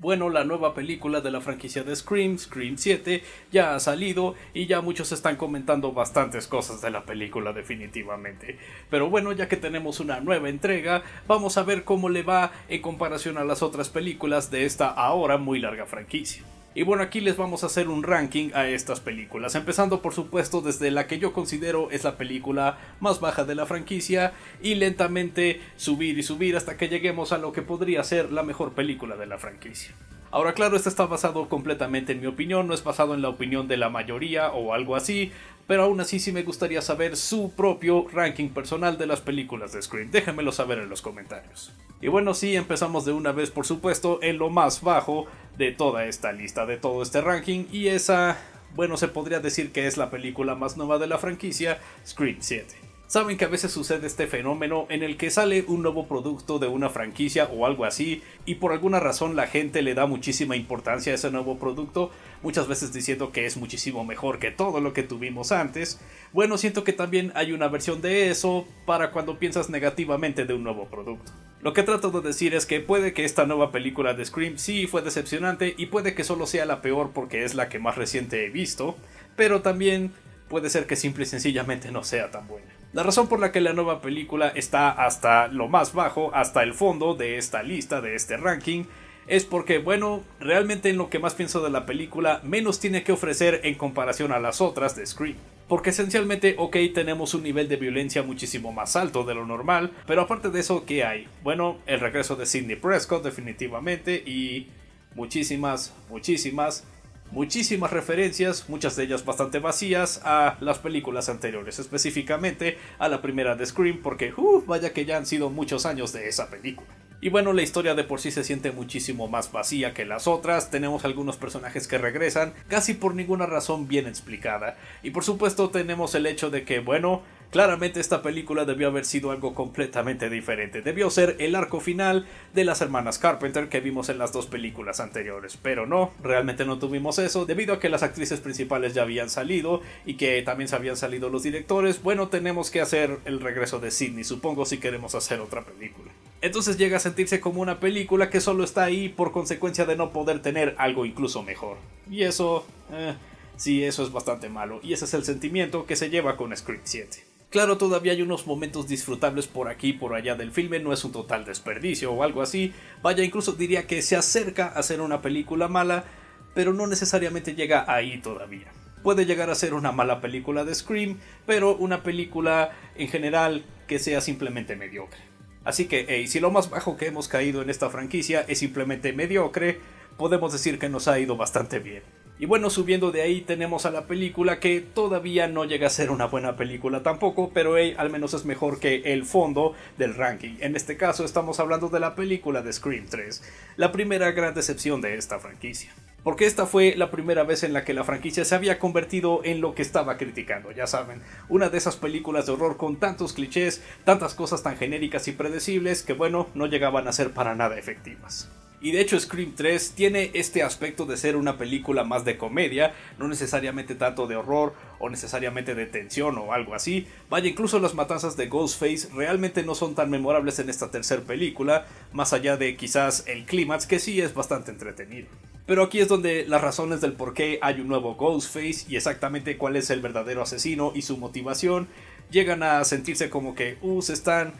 Bueno, la nueva película de la franquicia de Scream, Scream 7, ya ha salido y ya muchos están comentando bastantes cosas de la película definitivamente. Pero bueno, ya que tenemos una nueva entrega, vamos a ver cómo le va en comparación a las otras películas de esta ahora muy larga franquicia. Y bueno, aquí les vamos a hacer un ranking a estas películas, empezando por supuesto desde la que yo considero es la película más baja de la franquicia y lentamente subir y subir hasta que lleguemos a lo que podría ser la mejor película de la franquicia. Ahora claro, esto está basado completamente en mi opinión, no es basado en la opinión de la mayoría o algo así, pero aún así sí me gustaría saber su propio ranking personal de las películas de Scream. Déjenmelo saber en los comentarios. Y bueno, sí, empezamos de una vez por supuesto en lo más bajo de toda esta lista, de todo este ranking, y esa, bueno, se podría decir que es la película más nueva de la franquicia, Scream 7. Saben que a veces sucede este fenómeno en el que sale un nuevo producto de una franquicia o algo así y por alguna razón la gente le da muchísima importancia a ese nuevo producto, muchas veces diciendo que es muchísimo mejor que todo lo que tuvimos antes. Bueno, siento que también hay una versión de eso para cuando piensas negativamente de un nuevo producto. Lo que trato de decir es que puede que esta nueva película de Scream sí fue decepcionante y puede que solo sea la peor porque es la que más reciente he visto, pero también puede ser que simple y sencillamente no sea tan buena. La razón por la que la nueva película está hasta lo más bajo, hasta el fondo de esta lista, de este ranking, es porque, bueno, realmente en lo que más pienso de la película, menos tiene que ofrecer en comparación a las otras de Scream. Porque esencialmente, ok, tenemos un nivel de violencia muchísimo más alto de lo normal, pero aparte de eso, ¿qué hay? Bueno, el regreso de Sidney Prescott definitivamente y muchísimas referencias, muchas de ellas bastante vacías, a las películas anteriores, específicamente a la primera de Scream, porque vaya que ya han sido muchos años de esa película. Y bueno, la historia de por sí se siente muchísimo más vacía que las otras, tenemos algunos personajes que regresan, casi por ninguna razón bien explicada, y por supuesto tenemos el hecho de que, bueno, claramente esta película debió haber sido algo completamente diferente, debió ser el arco final de las hermanas Carpenter que vimos en las dos películas anteriores, pero no, realmente no tuvimos eso, debido a que las actrices principales ya habían salido y que también se habían salido los directores. Bueno, tenemos que hacer el regreso de Sidney, supongo, si queremos hacer otra película. Entonces llega a sentirse como una película que solo está ahí por consecuencia de no poder tener algo incluso mejor. Y eso, sí, eso es bastante malo, y ese es el sentimiento que se lleva con Scream 7. Claro, todavía hay unos momentos disfrutables por aquí y por allá del filme, no es un total desperdicio o algo así, vaya, incluso diría que se acerca a ser una película mala, pero no necesariamente llega ahí todavía. Puede llegar a ser una mala película de Scream, pero una película en general que sea simplemente mediocre. Así que, si lo más bajo que hemos caído en esta franquicia es simplemente mediocre, podemos decir que nos ha ido bastante bien. Y bueno, subiendo de ahí tenemos a la película que todavía no llega a ser una buena película tampoco, pero al menos es mejor que el fondo del ranking. En este caso estamos hablando de la película de Scream 3, la primera gran decepción de esta franquicia. Porque esta fue la primera vez en la que la franquicia se había convertido en lo que estaba criticando, ya saben, una de esas películas de horror con tantos clichés, tantas cosas tan genéricas y predecibles que bueno, no llegaban a ser para nada efectivas. Y de hecho Scream 3 tiene este aspecto de ser una película más de comedia, no necesariamente tanto de horror o necesariamente de tensión o algo así. Vaya, incluso las matanzas de Ghostface realmente no son tan memorables en esta tercera película, más allá de quizás el clímax que sí es bastante entretenido. Pero aquí es donde las razones del por qué hay un nuevo Ghostface y exactamente cuál es el verdadero asesino y su motivación llegan a sentirse como que se están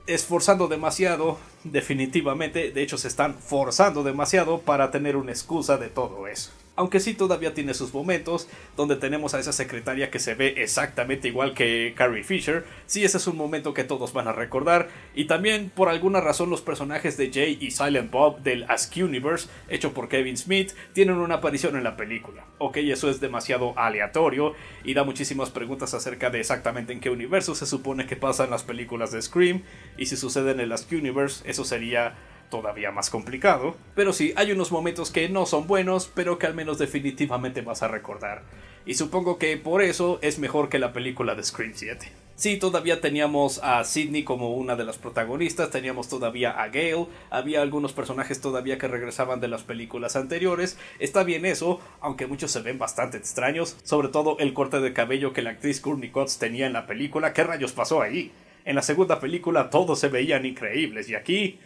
esforzando demasiado, definitivamente, de hecho se están forzando demasiado para tener una excusa de todo eso. Aunque sí todavía tiene sus momentos, donde tenemos a esa secretaria que se ve exactamente igual que Carrie Fisher, sí, ese es un momento que todos van a recordar, y también por alguna razón los personajes de Jay y Silent Bob del Ask-Universe, hecho por Kevin Smith, tienen una aparición en la película. Ok, eso es demasiado aleatorio, y da muchísimas preguntas acerca de exactamente en qué universo se supone que pasan las películas de Scream, y si sucede en el Ask-Universe, eso sería todavía más complicado, pero sí, hay unos momentos que no son buenos, pero que al menos definitivamente vas a recordar, y supongo que por eso es mejor que la película de Scream 7. Sí, todavía teníamos a Sidney como una de las protagonistas, teníamos todavía a Gale, había algunos personajes todavía que regresaban de las películas anteriores, está bien eso, aunque muchos se ven bastante extraños, sobre todo el corte de cabello que la actriz Courtney Cox tenía en la película. ¿Qué rayos pasó ahí? En la segunda película todos se veían increíbles, y aquí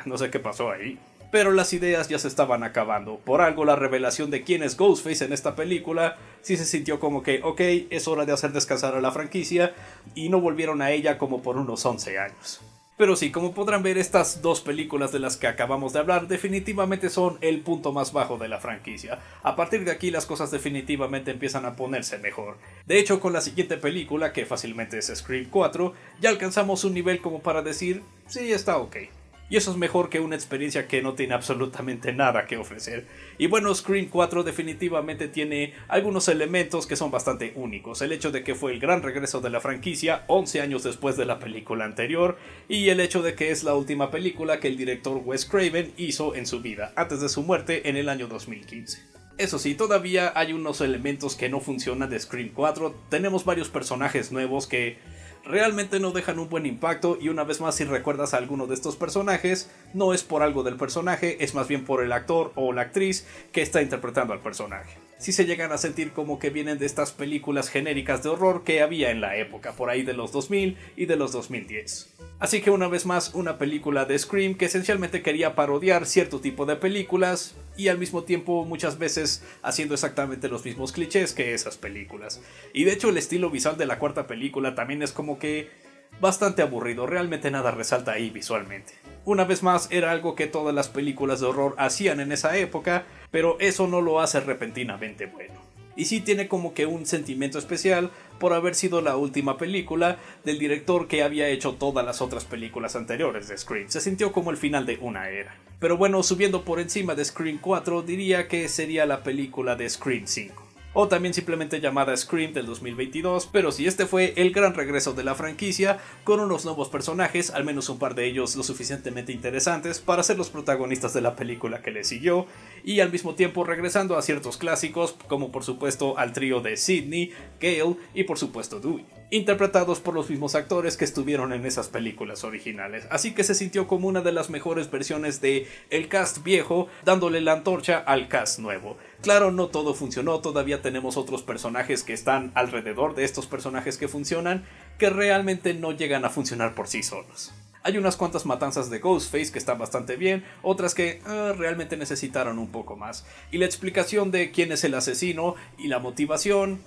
no sé qué pasó ahí. pero las ideas ya se estaban acabando. Por algo la revelación de quién es Ghostface en esta película sí se sintió como que, ok, es hora de hacer descansar a la franquicia, y no volvieron a ella como por unos 11 años. Pero sí, como podrán ver, estas dos películas de las que acabamos de hablar definitivamente son el punto más bajo de la franquicia. A partir de aquí las cosas definitivamente empiezan a ponerse mejor. De hecho, con la siguiente película, que fácilmente es Scream 4, ya alcanzamos un nivel como para decir, sí, está ok. Y eso es mejor que una experiencia que no tiene absolutamente nada que ofrecer. Y bueno, Scream 4 definitivamente tiene algunos elementos que son bastante únicos. El hecho de que fue el gran regreso de la franquicia 11 años después de la película anterior, y el hecho de que es la última película que el director Wes Craven hizo en su vida, antes de su muerte en el año 2015. Eso sí, todavía hay unos elementos que no funcionan de Scream 4. Tenemos varios personajes nuevos que realmente no dejan un buen impacto, y una vez más, si recuerdas a alguno de estos personajes, no es por algo del personaje, es más bien por el actor o la actriz que está interpretando al personaje. Sí se llegan a sentir como que vienen de estas películas genéricas de horror que había en la época, por ahí de los 2000 y de los 2010. Así que una vez más, una película de Scream que esencialmente quería parodiar cierto tipo de películas, y al mismo tiempo muchas veces haciendo exactamente los mismos clichés que esas películas. Y de hecho el estilo visual de la cuarta película también es como que bastante aburrido, realmente nada resalta ahí visualmente. Una vez más, era algo que todas las películas de horror hacían en esa época, pero eso no lo hace repentinamente bueno. Y sí tiene como que un sentimiento especial por haber sido la última película del director que había hecho todas las otras películas anteriores de Scream. Se sintió como el final de una era. Pero bueno, subiendo por encima de Scream 4, diría que sería la película de Scream 5. O también simplemente llamada Scream del 2022, pero sí, este fue el gran regreso de la franquicia, con unos nuevos personajes, al menos un par de ellos lo suficientemente interesantes para ser los protagonistas de la película que le siguió, y al mismo tiempo regresando a ciertos clásicos, como por supuesto al trío de Sidney, Gale y por supuesto Dewey, interpretados por los mismos actores que estuvieron en esas películas originales. Así que se sintió como una de las mejores versiones de el cast viejo, dándole la antorcha al cast nuevo. Claro, no todo funcionó, todavía tenemos otros personajes que están alrededor de estos personajes que funcionan, que realmente no llegan a funcionar por sí solos. Hay unas cuantas matanzas de Ghostface que están bastante bien, otras que realmente necesitaron un poco más. Y la explicación de quién es el asesino y la motivación,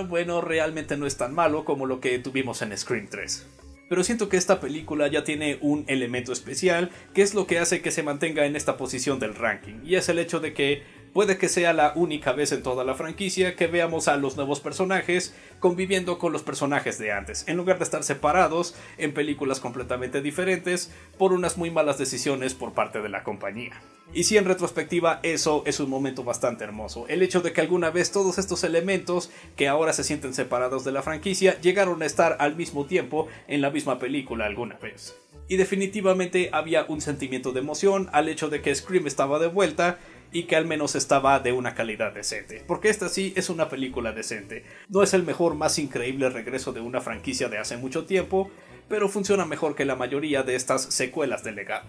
bueno, realmente no es tan malo como lo que tuvimos en Scream 3. Pero siento que esta película ya tiene un elemento especial, que es lo que hace que se mantenga en esta posición del ranking, y es el hecho de que puede que sea la única vez en toda la franquicia que veamos a los nuevos personajes conviviendo con los personajes de antes, en lugar de estar separados en películas completamente diferentes por unas muy malas decisiones por parte de la compañía. Y sí, en retrospectiva, eso es un momento bastante hermoso. El hecho de que alguna vez todos estos elementos que ahora se sienten separados de la franquicia llegaron a estar al mismo tiempo en la misma película alguna vez. Y definitivamente había un sentimiento de emoción al hecho de que Scream estaba de vuelta y que al menos estaba de una calidad decente, porque esta sí es una película decente. No es el mejor, más increíble regreso de una franquicia de hace mucho tiempo, pero funciona mejor que la mayoría de estas secuelas del legado.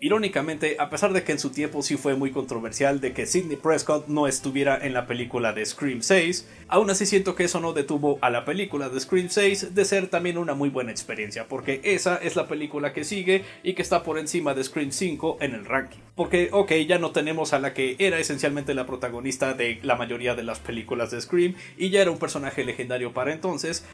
Irónicamente, a pesar de que en su tiempo sí fue muy controversial de que Sidney Prescott no estuviera en la película de Scream 6, aún así siento que eso no detuvo a la película de Scream 6 de ser también una muy buena experiencia, porque esa es la película que sigue y que está por encima de Scream 5 en el ranking. Porque, ok, ya no tenemos a la que era esencialmente la protagonista de la mayoría de las películas de Scream, y ya era un personaje legendario para entonces,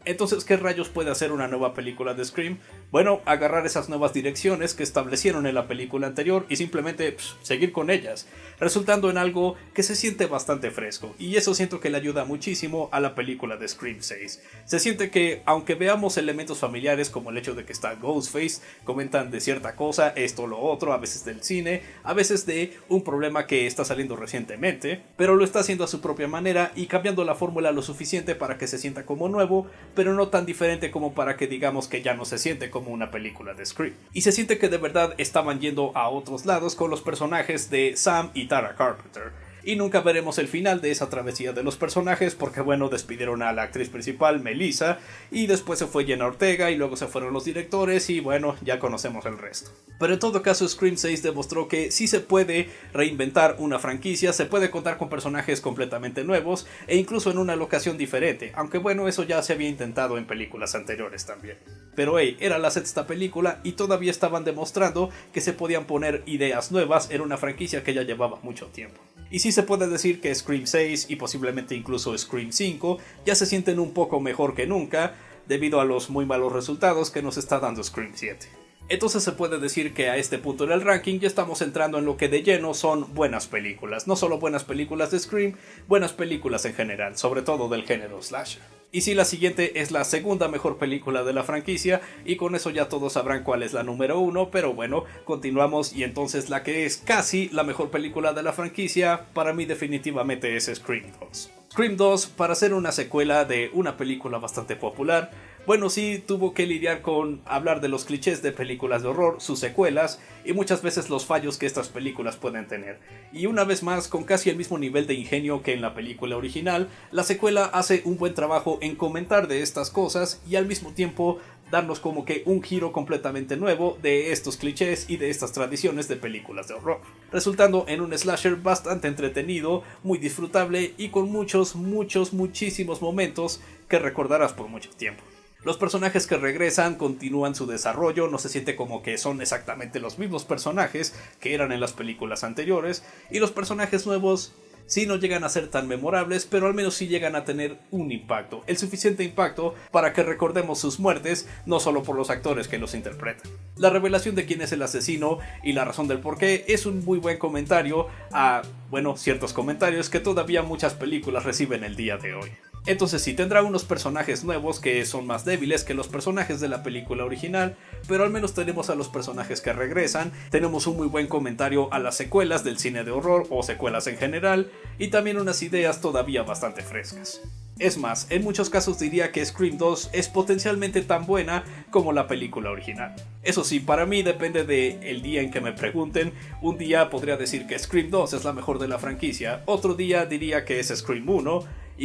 ¿qué rayos puede hacer una nueva película de Scream? Bueno, agarrar esas nuevas direcciones que establecieron en la película anterior y simplemente seguir con ellas, resultando en algo que se siente bastante fresco, y eso siento que le ayuda muchísimo a la película de Scream 6. Se siente que, aunque veamos elementos familiares como el hecho de que está Ghostface, comentan de cierta cosa, esto o lo otro, a veces del cine, a veces de un problema que está saliendo recientemente, pero lo está haciendo a su propia manera y cambiando la fórmula lo suficiente para que se sienta como nuevo, pero no tan diferente como para que digamos que ya no se siente como una película de Scream. Y se siente que de verdad estaban yendo a otros lados con los personajes de Sam y Tara Carpenter. Y nunca veremos el final de esa travesía de los personajes porque bueno, despidieron a la actriz principal, Melissa, y después se fue Jenna Ortega y luego se fueron los directores y bueno, ya conocemos el resto. Pero en todo caso Scream 6 demostró que sí se puede reinventar una franquicia, se puede contar con personajes completamente nuevos e incluso en una locación diferente, aunque bueno, eso ya se había intentado en películas anteriores también. Pero hey, era la sexta película y todavía estaban demostrando que se podían poner ideas nuevas en una franquicia que ya llevaba mucho tiempo. Y sí se puede decir que Scream 6 y posiblemente incluso Scream 5 ya se sienten un poco mejor que nunca debido a los muy malos resultados que nos está dando Scream 7. Entonces se puede decir que a este punto en el ranking ya estamos entrando en lo que de lleno son buenas películas. No solo buenas películas de Scream, buenas películas en general, sobre todo del género slasher. Y si la siguiente es la segunda mejor película de la franquicia, y con eso ya todos sabrán cuál es la número 1, pero bueno, continuamos y entonces la que es casi la mejor película de la franquicia, para mí definitivamente es Scream 2. Scream 2, para ser una secuela de una película bastante popular, bueno, sí tuvo que lidiar con hablar de los clichés de películas de horror, sus secuelas y muchas veces los fallos que estas películas pueden tener. Y una vez más, con casi el mismo nivel de ingenio que en la película original, la secuela hace un buen trabajo en comentar de estas cosas y al mismo tiempo darnos como que un giro completamente nuevo de estos clichés y de estas tradiciones de películas de horror, resultando en un slasher bastante entretenido, muy disfrutable y con muchísimos momentos que recordarás por mucho tiempo. Los personajes que regresan continúan su desarrollo, no se siente como que son exactamente los mismos personajes que eran en las películas anteriores, y los personajes nuevos sí no llegan a ser tan memorables, pero al menos sí llegan a tener un impacto, el suficiente impacto para que recordemos sus muertes, no solo por los actores que los interpretan. La revelación de quién es el asesino y la razón del porqué es un muy buen comentario a, bueno, ciertos comentarios que todavía muchas películas reciben el día de hoy. Entonces sí, tendrá unos personajes nuevos que son más débiles que los personajes de la película original, pero al menos tenemos a los personajes que regresan, tenemos un muy buen comentario a las secuelas del cine de horror o secuelas en general, y también unas ideas todavía bastante frescas. Es más, en muchos casos diría que Scream 2 es potencialmente tan buena como la película original. Eso sí, para mí depende del día en que me pregunten. Un día podría decir que Scream 2 es la mejor de la franquicia, otro día diría que es Scream 1,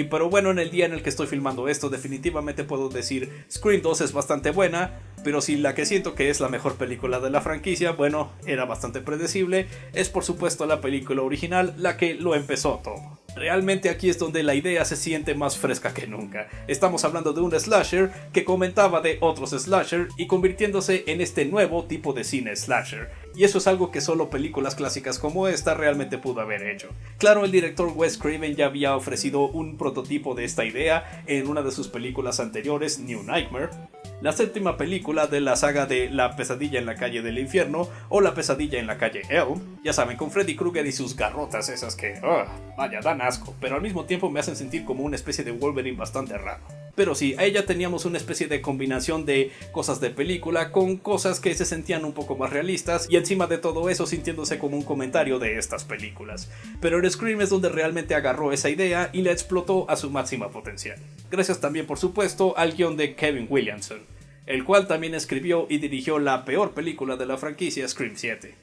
pero bueno, en el día en el que estoy filmando esto definitivamente puedo decir Scream 2 es bastante buena, pero si la que siento que es la mejor película de la franquicia, bueno, era bastante predecible, es por supuesto la película original la que lo empezó todo. Realmente aquí es donde la idea se siente más fresca que nunca. Estamos hablando de un slasher que comentaba de otros slasher y convirtiéndose en este nuevo tipo de cine slasher. Y eso es algo que solo películas clásicas como esta realmente pudo haber hecho. Claro, el director Wes Craven ya había ofrecido un prototipo de esta idea en una de sus películas anteriores, New Nightmare, la séptima película de la saga de La pesadilla en la calle del infierno o La pesadilla en la calle Elm, ya saben, con Freddy Krueger y sus garrotas esas que, vaya, dan asco, pero al mismo tiempo me hacen sentir como una especie de Wolverine bastante raro. Pero sí, ahí ya teníamos una especie de combinación de cosas de película con cosas que se sentían un poco más realistas y encima de todo eso sintiéndose como un comentario de estas películas. Pero en Scream es donde realmente agarró esa idea y la explotó a su máxima potencial. Gracias también por supuesto al guión de Kevin Williamson, el cual también escribió y dirigió la peor película de la franquicia, Scream 7.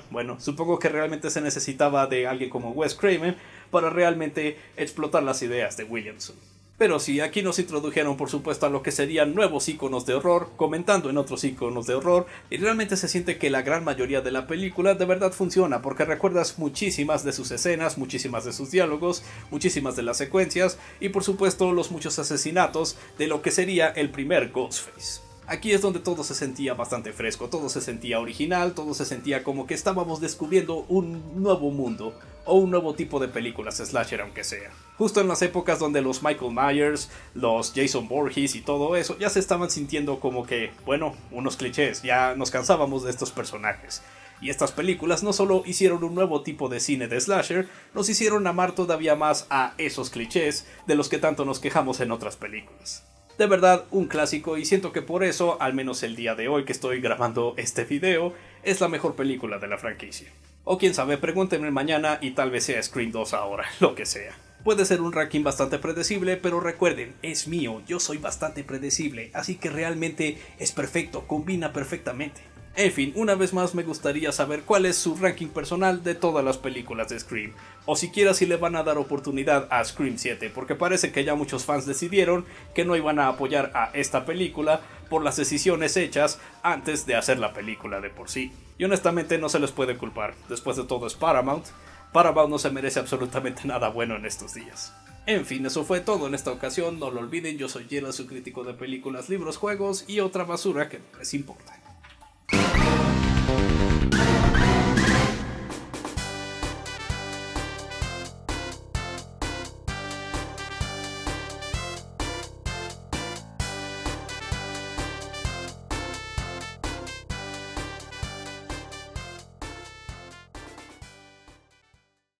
Bueno, supongo que realmente se necesitaba de alguien como Wes Craven para realmente explotar las ideas de Williamson. Pero sí, aquí nos introdujeron por supuesto a lo que serían nuevos iconos de horror, comentando en otros iconos de horror, y realmente se siente que la gran mayoría de la película de verdad funciona, porque recuerdas muchísimas de sus escenas, muchísimas de sus diálogos, muchísimas de las secuencias, y por supuesto los muchos asesinatos de lo que sería el primer Ghostface. Aquí es donde todo se sentía bastante fresco, todo se sentía original, todo se sentía como que estábamos descubriendo un nuevo mundo, o un nuevo tipo de películas slasher aunque sea. Justo en las épocas donde los Michael Myers, los Jason Voorhees y todo eso ya se estaban sintiendo como que, bueno, unos clichés, ya nos cansábamos de estos personajes. Y estas películas no solo hicieron un nuevo tipo de cine de slasher, nos hicieron amar todavía más a esos clichés de los que tanto nos quejamos en otras películas. De verdad, un clásico, y siento que por eso, al menos el día de hoy que estoy grabando este video, es la mejor película de la franquicia. O quién sabe, pregúntenme mañana y tal vez sea Scream 2 ahora, lo que sea. Puede ser un ranking bastante predecible, pero recuerden, es mío, yo soy bastante predecible, así que realmente es perfecto, combina perfectamente. En fin, una vez más me gustaría saber cuál es su ranking personal de todas las películas de Scream, o siquiera si le van a dar oportunidad a Scream 7, porque parece que ya muchos fans decidieron que no iban a apoyar a esta película por las decisiones hechas antes de hacer la película de por sí. Y honestamente no se les puede culpar, después de todo es Paramount. Paramount no se merece absolutamente nada bueno en estos días. En fin, eso fue todo en esta ocasión, no lo olviden, yo soy Yela, su crítico de películas, libros, juegos y otra basura que no les importa.